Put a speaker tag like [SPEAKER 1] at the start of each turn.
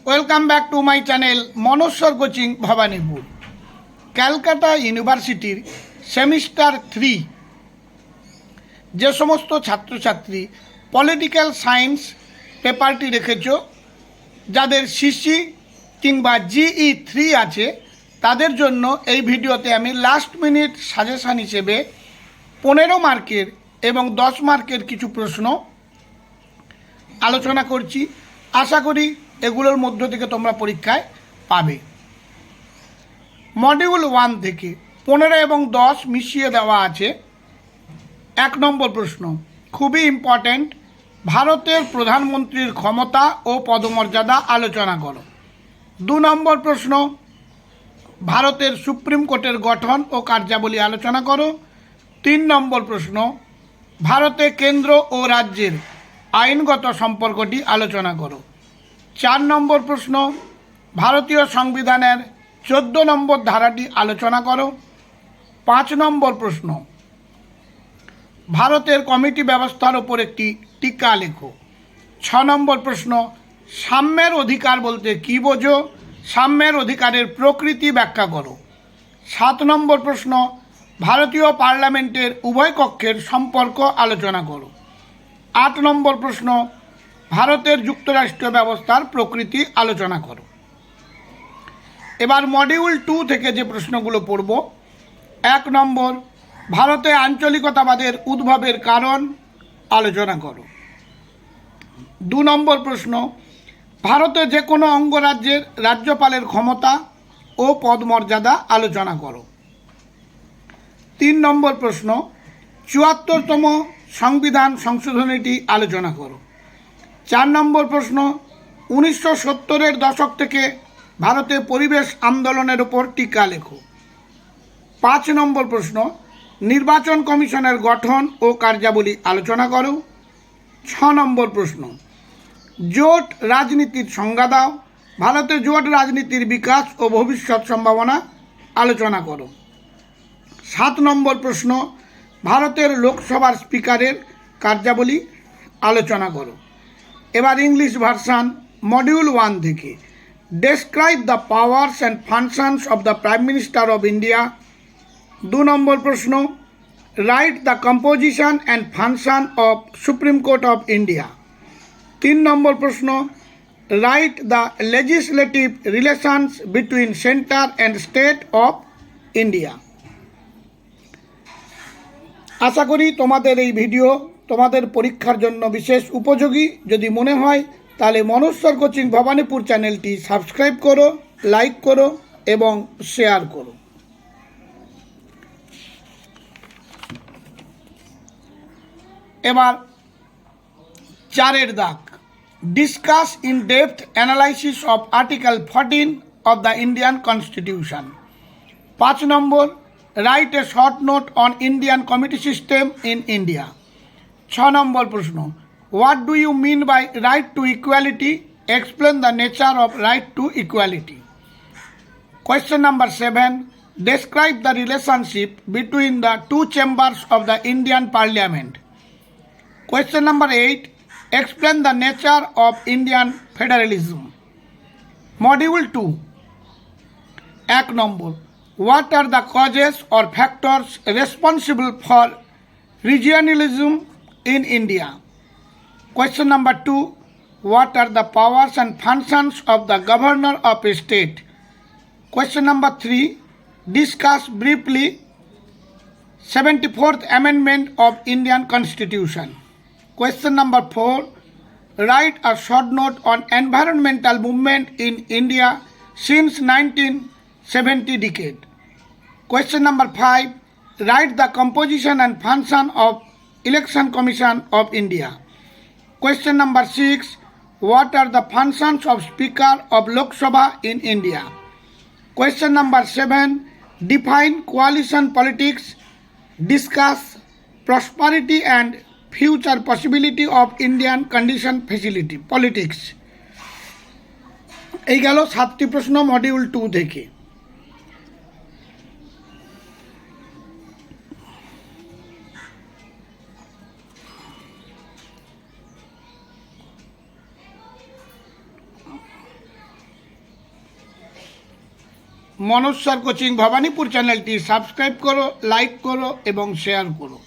[SPEAKER 1] Welcome back to my channel Monoswar coaching Bhowanipore. Calcutta ইউনিভার্সিটির semester 3 যে সমস্ত ছাত্রছাত্রী পলিটিক্যাল সায়েন্স পেপারটি রেখেছ, যাদের সিসি কিংবা GE3 আছে, তাদের জন্য এই ভিডিওতে আমি লাস্ট মিনিট সাজেশান হিসেবে 15 মার্কের এবং 10 মার্কের কিছু প্রশ্ন আলোচনা করছি। আশা করি এগুলোর মধ্য থেকে তোমরা পরীক্ষায় পাবে। মডিউল 1 থেকে 15 এবং 10 মিশিয়ে দেওয়া আছে। 1 নম্বর প্রশ্ন খুবই ইম্পর্ট্যান্ট, ভারতের প্রধানমন্ত্রীর ক্ষমতা ও পদমর্যাদা আলোচনা করো। 2 নম্বর প্রশ্ন ভারতের সুপ্রিম কোর্টের গঠন ও কার্যাবলী আলোচনা করো। 3 নম্বর প্রশ্ন ভারতে কেন্দ্র ও রাজ্যের আইনগত সম্পর্কটি আলোচনা করো। 4 নম্বর প্রশ্ন ভারতীয় সংবিধানের 14 নম্বর ধারাটি আলোচনা করো। 5 নম্বর প্রশ্ন ভারতের কমিটি ব্যবস্থার ওপর একটি টিকা লেখো। 6 নম্বর প্রশ্ন সাম্যের অধিকার বলতে কী বোঝো? সাম্যের অধিকারের প্রকৃতি ব্যাখ্যা করো। 7 নম্বর প্রশ্ন ভারতীয় পার্লামেন্টের উভয় কক্ষের সম্পর্ক আলোচনা করো। 8 নম্বর প্রশ্ন ভারতের যুক্তরাষ্ট্রীয় ব্যবস্থার প্রকৃতি আলোচনা করো। এবার মডিউল 2 থেকে যে প্রশ্নগুলো পড়ব। 1 নম্বর ভারতে আঞ্চলিকতাবাদের উদ্ভবের কারণ আলোচনা করো। 2 নম্বর প্রশ্ন ভারতে যে কোনো অঙ্গরাজ্যের রাজ্যপালের ক্ষমতা ও পদমর্যাদা আলোচনা করো। 3 নম্বর প্রশ্ন 74তম সংবিধান সংশোধনীটি আলোচনা করো। 4 নম্বর প্রশ্ন 1970-এর দশক থেকে ভারতে পরিবেশ আন্দোলনের ওপর টিকা লেখো। 5 নম্বর প্রশ্ন নির্বাচন কমিশনের গঠন ও কার্যাবলী আলোচনা করো। 6 নম্বর প্রশ্ন জোট রাজনীতির সংজ্ঞা দাও। ভারতে জোট রাজনীতির বিকাশ ও ভবিষ্যৎ সম্ভাবনা আলোচনা করো। 7 নম্বর প্রশ্ন ভারতের লোকসভার স্পিকারের কার্যাবলী আলোচনা করো। এবার ইংলিশ ভার্সান মডিউল 1 থেকে describe the powers and functions of the prime minister of India. 2 নম্বর প্রশ্ন write the composition and function of supreme court of India. 3 নম্বর প্রশ্ন write the legislative relations between centre and state of India. আশা করি তোমাদের এই video তোমাদের পরীক্ষার জন্য বিশেষ উপযোগী। যদি মনে হয় তাহলে মনোস্বর কোচিং ভবানীপুর চ্যানেলটি সাবস্ক্রাইব করো, লাইক করো এবং শেয়ার করো। এবার 4-এর দাগ discuss in depth analysis of article 14 of the Indian constitution. 5 number write a short note on Indian committee system in India. 6 number প্রশ্ন what do you mean by right to equality? Explain the nature of right to equality. Question number 7 describe the relationship between the two chambers of the Indian parliament. Question number 8 explain the nature of Indian federalism. Module 2 1 number what are the causes or factors responsible for regionalism in India? Question number 2 what are the powers and functions of the governor of a state? Question number 3 discuss briefly 74th amendment of Indian Constitution. Question number 4 write a short note on environmental movement in India since 1970 decade. Question number 5 write the composition and function of Election Commission of India. Question number 6 what are the functions of Speaker of Lok Sabha in India? Question number 7 define coalition politics, discuss prosperity and future possibility of Indian condition facility politics. এই গেল 7টি প্রশ্ন module 2 থেকে। Manoj sir coaching Bhabanipur চ্যানেলটি subscribe করো, like করো এবং share করো।